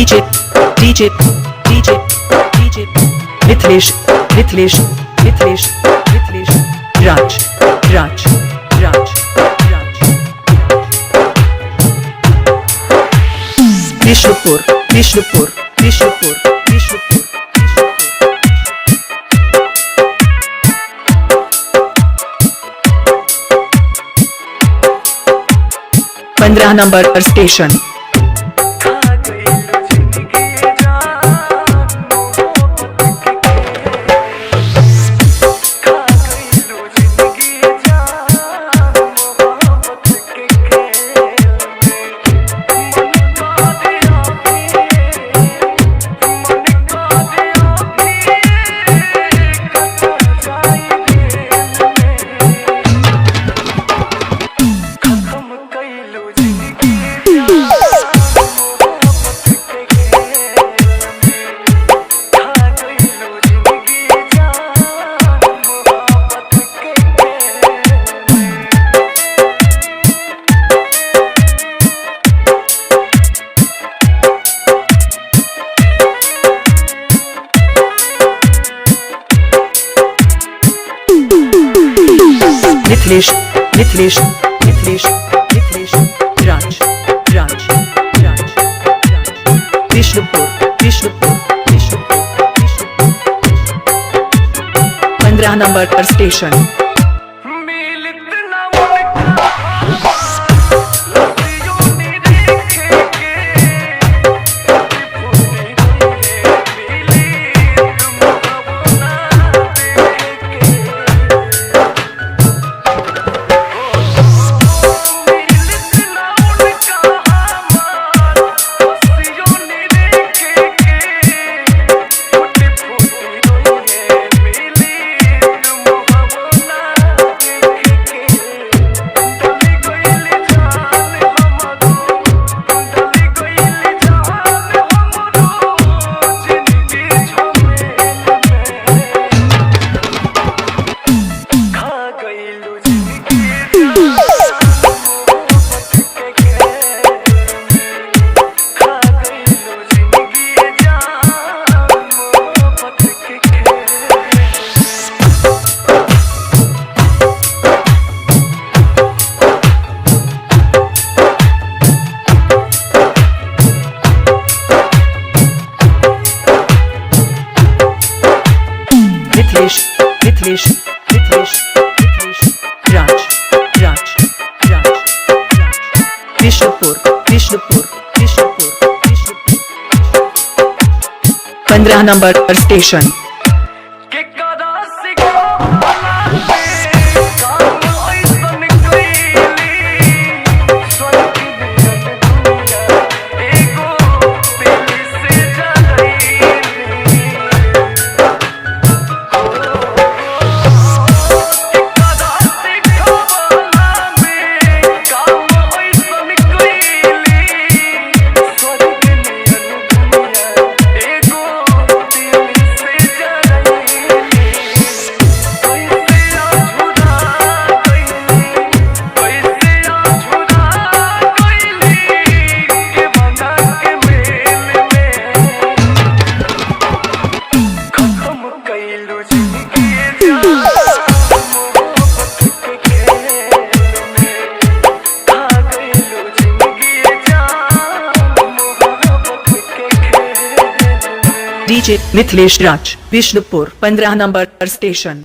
DJ DJ DJ DJ Mithilesh Mithilesh Mithilesh Mithilesh Raj Raj Raj Raj Vishnupur Vishnupur Vishnupur Vishnupur 15 number पर station Mithilesh Mithilesh Mithilesh Mithilesh Raj Raj Raj Vishnupur Vishnupur Vishnupur 15 number पर station Mithilesh Mithilesh Mithilesh Mithilesh Raj Raj Raj Vishnupur Vishnupur Vishnupur Vishnupur 15 number पर station DJ Mithilesh Raj Vishnupur 15 number पर station